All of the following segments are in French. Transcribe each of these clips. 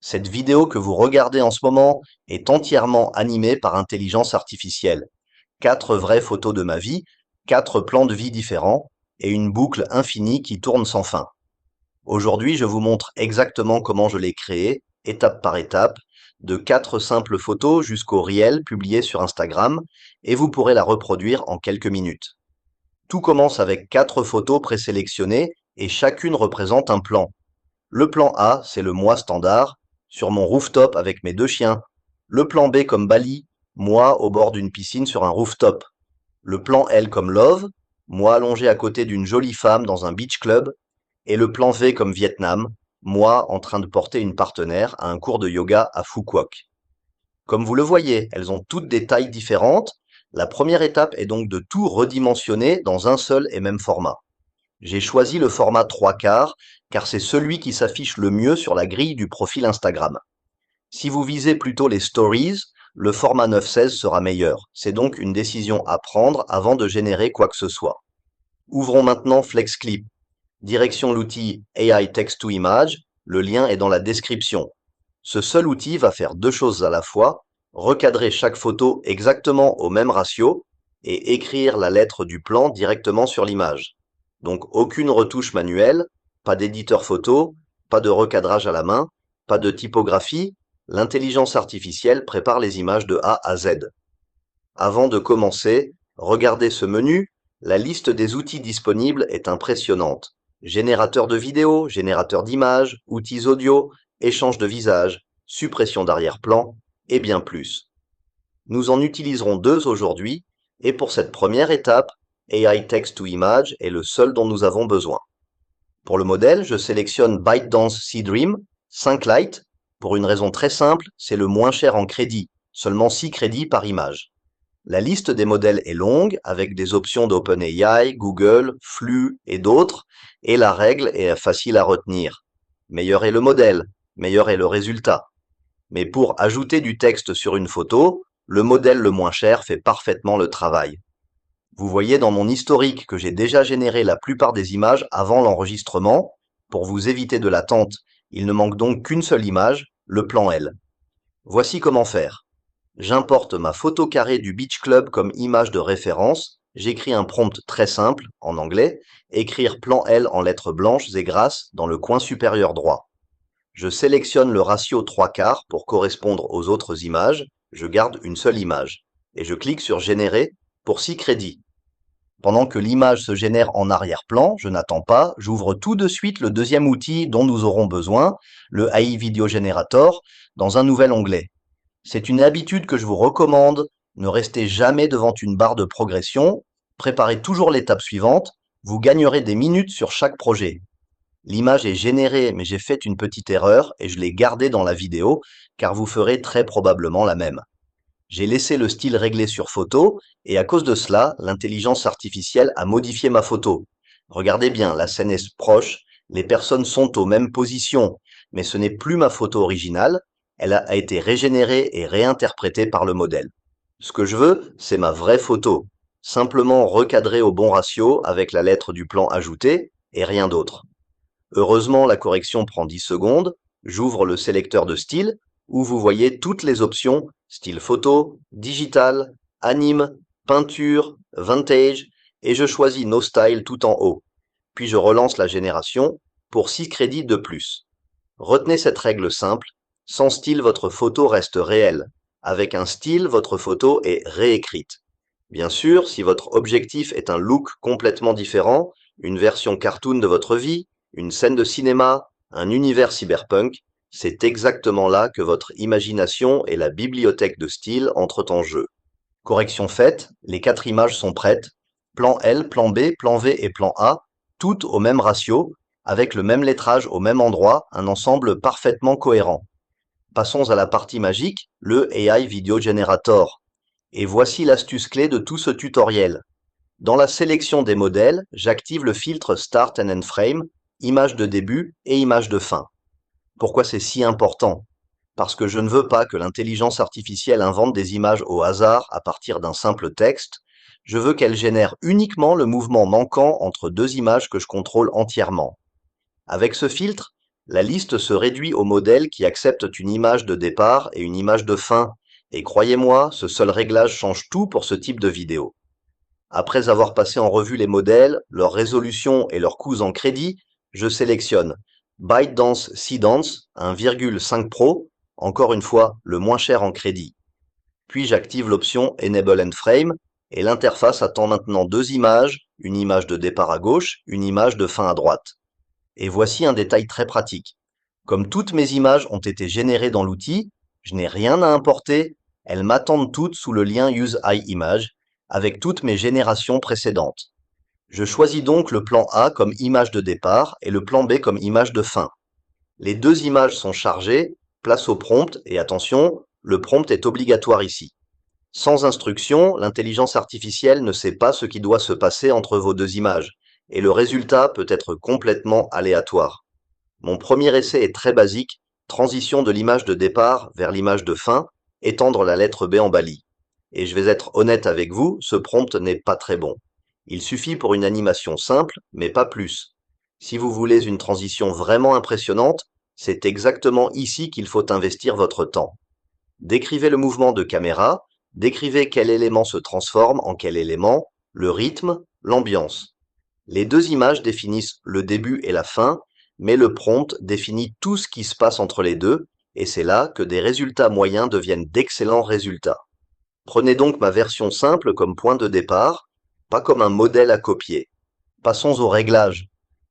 Cette vidéo que vous regardez en ce moment est entièrement animée par intelligence artificielle. 4 vraies photos de ma vie, 4 plans de vie différents et une boucle infinie qui tourne sans fin. Aujourd'hui, je vous montre exactement comment je l'ai créé, étape par étape, de 4 simples photos jusqu'au réel publié sur Instagram, et vous pourrez la reproduire en quelques minutes. Tout commence avec 4 photos présélectionnées et chacune représente un plan. Le plan A, c'est le moi standard, sur mon rooftop avec mes 2 chiens. Le plan B comme Bali, moi au bord d'une piscine sur un rooftop. Le plan L comme Love, moi allongé à côté d'une jolie femme dans un beach club. Et le plan V comme Vietnam, moi en train de porter une partenaire à un cours de yoga à Phu Quoc. Comme vous le voyez, elles ont toutes des tailles différentes. La première étape est donc de tout redimensionner dans un seul et même format. J'ai choisi le format 3/4 car c'est celui qui s'affiche le mieux sur la grille du profil Instagram. Si vous visez plutôt les stories, le format 9/16 sera meilleur. C'est donc une décision à prendre avant de générer quoi que ce soit. Ouvrons maintenant FlexClip. Direction l'outil AI Text to Image, le lien est dans la description. Ce seul outil va faire 2 choses à la fois, recadrer chaque photo exactement au même ratio et écrire la lettre du plan directement sur l'image. Donc aucune retouche manuelle, pas d'éditeur photo, pas de recadrage à la main, pas de typographie, l'intelligence artificielle prépare les images de A à Z. Avant de commencer, regardez ce menu, la liste des outils disponibles est impressionnante. Générateur de vidéos, générateur d'images, outils audio, échange de visage, suppression d'arrière-plan, et bien plus. Nous en utiliserons 2 aujourd'hui, et pour cette première étape, AI Text to Image est le seul dont nous avons besoin. Pour le modèle, je sélectionne ByteDance Seedream 5 Lite, pour une raison très simple, c'est le moins cher en crédit, seulement 6 crédits par image. La liste des modèles est longue, avec des options d'OpenAI, Google, Flux et d'autres, et la règle est facile à retenir. Meilleur est le modèle, meilleur est le résultat. Mais pour ajouter du texte sur une photo, le modèle le moins cher fait parfaitement le travail. Vous voyez dans mon historique que j'ai déjà généré la plupart des images avant l'enregistrement. Pour vous éviter de l'attente, il ne manque donc qu'une seule image, le plan L. Voici comment faire. J'importe ma photo carrée du Beach Club comme image de référence, j'écris un prompt très simple, en anglais, écrire plan L en lettres blanches et grasses dans le coin supérieur droit. Je sélectionne le ratio 3/4 pour correspondre aux autres images, je garde une seule image, et je clique sur Générer pour 6 crédits. Pendant que l'image se génère en arrière-plan, je n'attends pas, j'ouvre tout de suite le deuxième outil dont nous aurons besoin, le AI Video Generator, dans un nouvel onglet. C'est une habitude que je vous recommande. Ne restez jamais devant une barre de progression. Préparez toujours l'étape suivante. Vous gagnerez des minutes sur chaque projet. L'image est générée, mais j'ai fait une petite erreur et je l'ai gardée dans la vidéo, car vous ferez très probablement la même. J'ai laissé le style réglé sur photo, et à cause de cela, l'intelligence artificielle a modifié ma photo. Regardez bien, la scène est proche, les personnes sont aux mêmes positions, mais ce n'est plus ma photo originale, elle a été régénérée et réinterprétée par le modèle. Ce que je veux, c'est ma vraie photo, simplement recadrée au bon ratio avec la lettre du plan ajoutée, et rien d'autre. Heureusement, la correction prend 10 secondes, j'ouvre le sélecteur de style, où vous voyez toutes les options, style photo, digital, anime, peinture, vintage, et je choisis No Style tout en haut. Puis je relance la génération, pour 6 crédits de plus. Retenez cette règle simple, sans style votre photo reste réelle. Avec un style, votre photo est réécrite. Bien sûr, si votre objectif est un look complètement différent, une version cartoon de votre vie, une scène de cinéma, un univers cyberpunk, c'est exactement là que votre imagination et la bibliothèque de style entrent en jeu. Correction faite, les 4 images sont prêtes. Plan L, plan B, plan V et plan A, toutes au même ratio, avec le même lettrage au même endroit, un ensemble parfaitement cohérent. Passons à la partie magique, le AI Video Generator. Et voici l'astuce clé de tout ce tutoriel. Dans la sélection des modèles, j'active le filtre Start and End Frame, image de début et image de fin. Pourquoi c'est si important? Parce que je ne veux pas que l'intelligence artificielle invente des images au hasard à partir d'un simple texte. Je veux qu'elle génère uniquement le mouvement manquant entre 2 images que je contrôle entièrement. Avec ce filtre, La liste se réduit aux modèles qui acceptent une image de départ et une image de fin, et croyez-moi, ce seul réglage change tout pour ce type de vidéo. Après avoir passé en revue les modèles, leur résolution et leurs coûts en crédit, je sélectionne ByteDance Seedance 1,5 Pro, encore une fois le moins cher en crédit. Puis j'active l'option Enable and Frame et l'interface attend maintenant deux images, une image de départ à gauche, une image de fin à droite. Et voici un détail très pratique. Comme toutes mes images ont été générées dans l'outil, je n'ai rien à importer, elles m'attendent toutes sous le lien Use iImage avec toutes mes générations précédentes. Je choisis donc le plan A comme image de départ et le plan B comme image de fin. Les deux images sont chargées, place au prompt et attention, le prompt est obligatoire ici. Sans instruction, l'intelligence artificielle ne sait pas ce qui doit se passer entre vos deux images, et le résultat peut être complètement aléatoire. Mon premier essai est très basique, transition de l'image de départ vers l'image de fin, étendre la lettre B en Bali. Et je vais être honnête avec vous, ce prompt n'est pas très bon. Il suffit pour une animation simple, mais pas plus. Si vous voulez une transition vraiment impressionnante, c'est exactement ici qu'il faut investir votre temps. Décrivez le mouvement de caméra, décrivez quel élément se transforme en quel élément, le rythme, l'ambiance. Les deux images définissent le début et la fin, mais le prompt définit tout ce qui se passe entre les deux, et c'est là que des résultats moyens deviennent d'excellents résultats. Prenez donc ma version simple comme point de départ, pas comme un modèle à copier. Passons au réglage.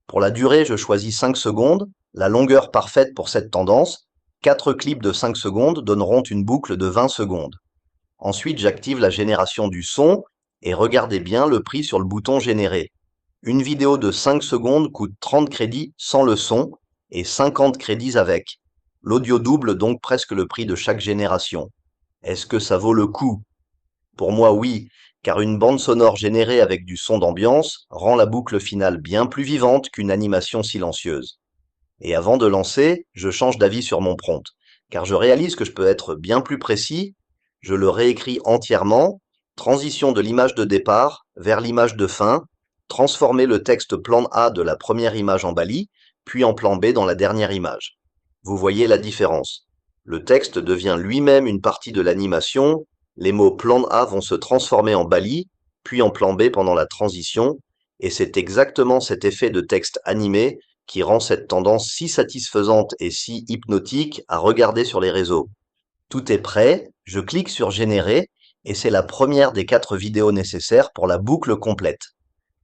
Pour la durée, je choisis 5 secondes, la longueur parfaite pour cette tendance. 4 clips de 5 secondes donneront une boucle de 20 secondes. Ensuite, j'active la génération du son et regardez bien le prix sur le bouton générer. Une vidéo de 5 secondes coûte 30 crédits sans le son et 50 crédits avec. L'audio double donc presque le prix de chaque génération. Est-ce que ça vaut le coup? Pour moi, oui, car une bande sonore générée avec du son d'ambiance rend la boucle finale bien plus vivante qu'une animation silencieuse. Et avant de lancer, je change d'avis sur mon prompt, car je réalise que je peux être bien plus précis, je le réécris entièrement, transition de l'image de départ vers l'image de fin, transformer le texte plan A de la première image en Bali, puis en plan B dans la dernière image. Vous voyez la différence. Le texte devient lui-même une partie de l'animation, les mots plan A vont se transformer en Bali, puis en plan B pendant la transition, et c'est exactement cet effet de texte animé qui rend cette tendance si satisfaisante et si hypnotique à regarder sur les réseaux. Tout est prêt, je clique sur Générer, et c'est la première des 4 vidéos nécessaires pour la boucle complète.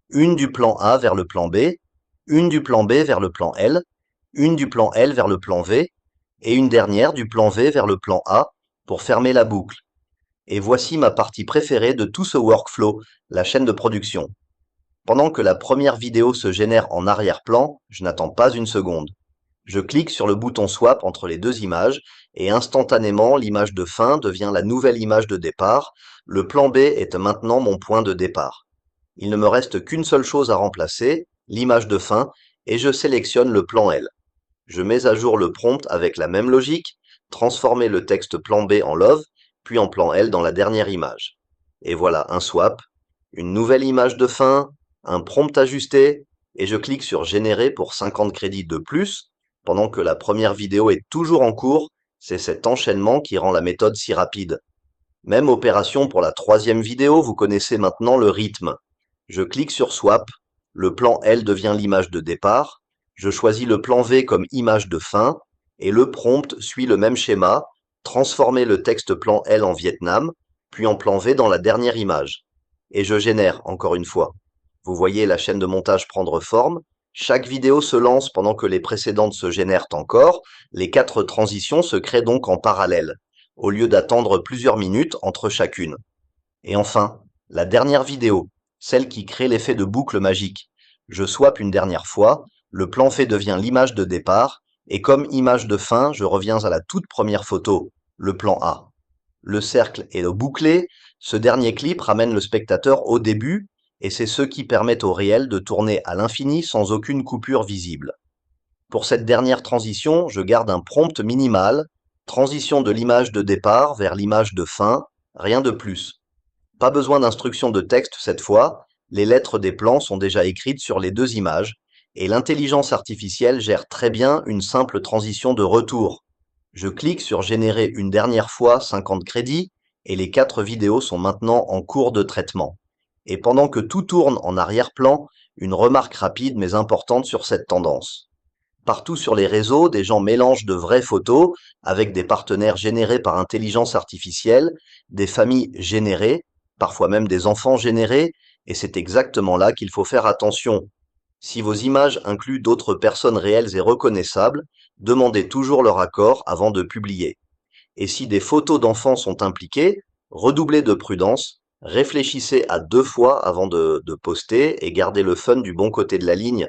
Une du plan A vers le plan B, une du plan B vers le plan L, une du plan L vers le plan V, et une dernière du plan V vers le plan A pour fermer la boucle. Et voici ma partie préférée de tout ce workflow, la chaîne de production. Pendant que la première vidéo se génère en arrière-plan, je n'attends pas une seconde. Je clique sur le bouton Swap entre les deux images et instantanément l'image de fin devient la nouvelle image de départ. Le plan B est maintenant mon point de départ. Il ne me reste qu'une seule chose à remplacer, l'image de fin, et je sélectionne le plan L. Je mets à jour le prompt avec la même logique, transformer le texte plan B en Love, puis en plan L dans la dernière image. Et voilà un swap, une nouvelle image de fin, un prompt ajusté, et je clique sur Générer pour 50 crédits de plus, pendant que la première vidéo est toujours en cours, c'est cet enchaînement qui rend la méthode si rapide. Même opération pour la troisième vidéo, vous connaissez maintenant le rythme. Je clique sur Swap, le plan L devient l'image de départ, je choisis le plan V comme image de fin, et le prompt suit le même schéma, transformer le texte plan L en Vietnam, puis en plan V dans la dernière image. Et je génère encore une fois. Vous voyez la chaîne de montage prendre forme, chaque vidéo se lance pendant que les précédentes se génèrent encore, les 4 transitions se créent donc en parallèle, au lieu d'attendre plusieurs minutes entre chacune. Et enfin, la dernière vidéo, celle qui crée l'effet de boucle magique. Je swap une dernière fois, le plan fait devient l'image de départ, et comme image de fin, je reviens à la toute première photo, le plan A. Le cercle est bouclé, ce dernier clip ramène le spectateur au début, et c'est ce qui permet au réel de tourner à l'infini sans aucune coupure visible. Pour cette dernière transition, je garde un prompt minimal, transition de l'image de départ vers l'image de fin, rien de plus. Pas besoin d'instruction de texte cette fois, les lettres des plans sont déjà écrites sur les deux images, Et l'intelligence artificielle gère très bien une simple transition de retour. Je clique sur générer une dernière fois 50 crédits et les 4 vidéos sont maintenant en cours de traitement. Et pendant que tout tourne en arrière-plan, une remarque rapide mais importante sur cette tendance. Partout sur les réseaux, des gens mélangent de vraies photos avec des partenaires générés par intelligence artificielle, des familles générées, parfois même des enfants générés, et c'est exactement là qu'il faut faire attention. Si vos images incluent d'autres personnes réelles et reconnaissables, demandez toujours leur accord avant de publier. Et si des photos d'enfants sont impliquées, redoublez de prudence, réfléchissez à 2 fois avant de poster et gardez le fun du bon côté de la ligne.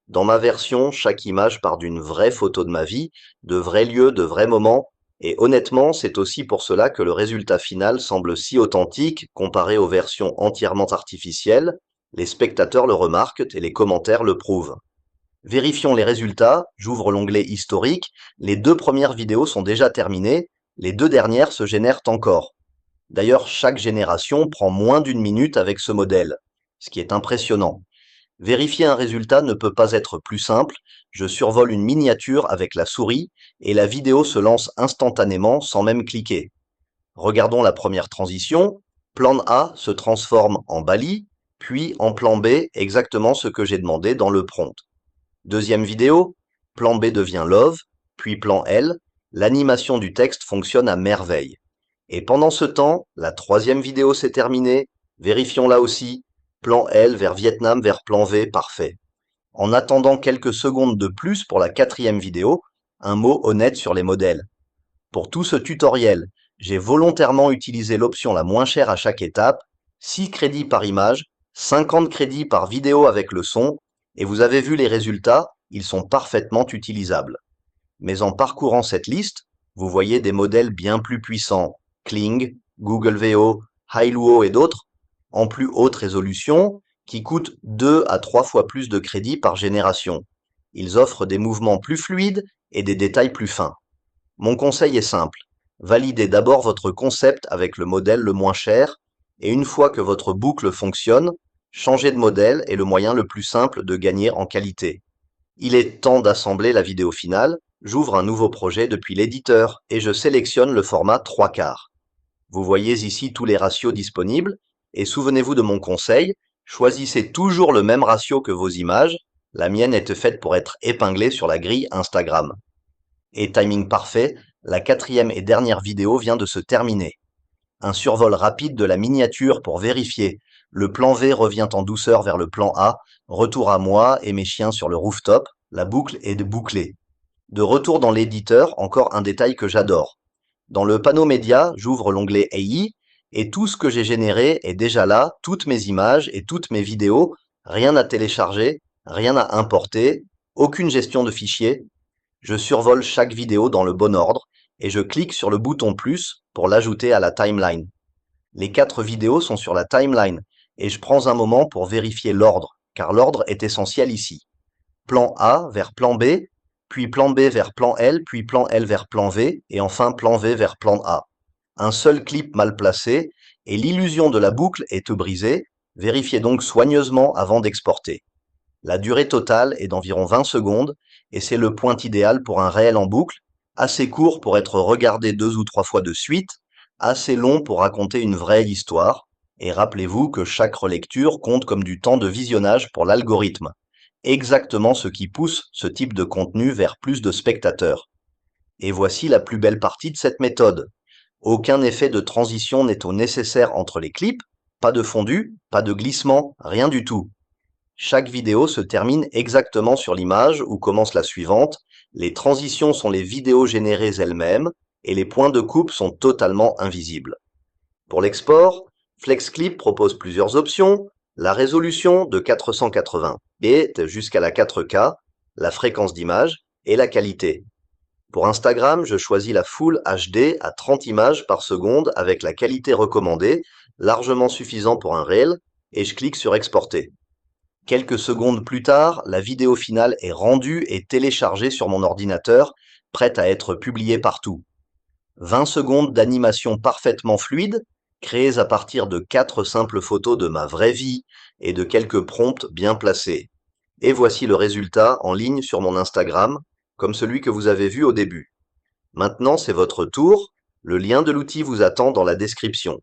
Dans ma version, chaque image part d'une vraie photo de ma vie, de vrais lieux, de vrais moments, et honnêtement, c'est aussi pour cela que le résultat final semble si authentique comparé aux versions entièrement artificielles. Les spectateurs le remarquent et les commentaires le prouvent. Vérifions les résultats, j'ouvre l'onglet historique, les 2 premières vidéos sont déjà terminées, les 2 dernières se génèrent encore. D'ailleurs, chaque génération prend moins d'1 minute avec ce modèle, ce qui est impressionnant. Vérifier un résultat ne peut pas être plus simple, je survole une miniature avec la souris et la vidéo se lance instantanément sans même cliquer. Regardons la première transition, plan A se transforme en Bali, puis en plan B, exactement ce que j'ai demandé dans le prompt. Deuxième vidéo, plan B devient Love, puis plan L, l'animation du texte fonctionne à merveille. Et pendant ce temps, la troisième vidéo s'est terminée, vérifions là aussi, plan L vers Vietnam vers plan V, parfait. En attendant quelques secondes de plus pour la quatrième vidéo, un mot honnête sur les modèles. Pour tout ce tutoriel, j'ai volontairement utilisé l'option la moins chère à chaque étape, 6 crédits par image, 50 crédits par vidéo avec le son, et vous avez vu les résultats, ils sont parfaitement utilisables. Mais en parcourant cette liste, vous voyez des modèles bien plus puissants, Kling, Google VO, Hailuo et d'autres, en plus haute résolution, qui coûtent 2 à 3 fois plus de crédits par génération. Ils offrent des mouvements plus fluides et des détails plus fins. Mon conseil est simple, validez d'abord votre concept avec le modèle le moins cher, et une fois que votre boucle fonctionne, changer de modèle est le moyen le plus simple de gagner en qualité. Il est temps d'assembler la vidéo finale, j'ouvre un nouveau projet depuis l'éditeur et je sélectionne le format 3/4. Vous voyez ici tous les ratios disponibles, et souvenez-vous de mon conseil, choisissez toujours le même ratio que vos images, la mienne est faite pour être épinglée sur la grille Instagram. Et timing parfait, la quatrième et dernière vidéo vient de se terminer. Un survol rapide de la miniature pour vérifier. Le plan V revient en douceur vers le plan A, retour à moi et mes chiens sur le rooftop, la boucle est bouclée. De retour dans l'éditeur, encore un détail que j'adore. Dans le panneau média, j'ouvre l'onglet AI et tout ce que j'ai généré est déjà là, toutes mes images et toutes mes vidéos, rien à télécharger, rien à importer, aucune gestion de fichiers. Je survole chaque vidéo dans le bon ordre et je clique sur le bouton plus pour l'ajouter à la timeline. Les 4 vidéos sont sur la timeline et je prends un moment pour vérifier l'ordre, car l'ordre est essentiel ici. Plan A vers plan B, puis plan B vers plan L, puis plan L vers plan V, et enfin plan V vers plan A. Un seul clip mal placé, et l'illusion de la boucle est brisée, vérifiez donc soigneusement avant d'exporter. La durée totale est d'environ 20 secondes, et c'est le point idéal pour un réel en boucle, assez court pour être regardé 2 ou 3 fois de suite, assez long pour raconter une vraie histoire, et rappelez-vous que chaque relecture compte comme du temps de visionnage pour l'algorithme. Exactement ce qui pousse ce type de contenu vers plus de spectateurs. Et voici la plus belle partie de cette méthode. Aucun effet de transition n'est au nécessaire entre les clips, pas de fondu, pas de glissement, rien du tout. Chaque vidéo se termine exactement sur l'image où commence la suivante, les transitions sont les vidéos générées elles-mêmes, et les points de coupe sont totalement invisibles. Pour l'export, FlexClip propose plusieurs options, la résolution de 480p jusqu'à la 4K, la fréquence d'image et la qualité. Pour Instagram, je choisis la Full HD à 30 images par seconde avec la qualité recommandée, largement suffisant pour un Reel, et je clique sur Exporter. Quelques secondes plus tard, la vidéo finale est rendue et téléchargée sur mon ordinateur, prête à être publiée partout. 20 secondes d'animation parfaitement fluide, créées à partir de 4 simples photos de ma vraie vie et de quelques prompts bien placés. Et voici le résultat en ligne sur mon Instagram, comme celui que vous avez vu au début. Maintenant, c'est votre tour. Le lien de l'outil vous attend dans la description.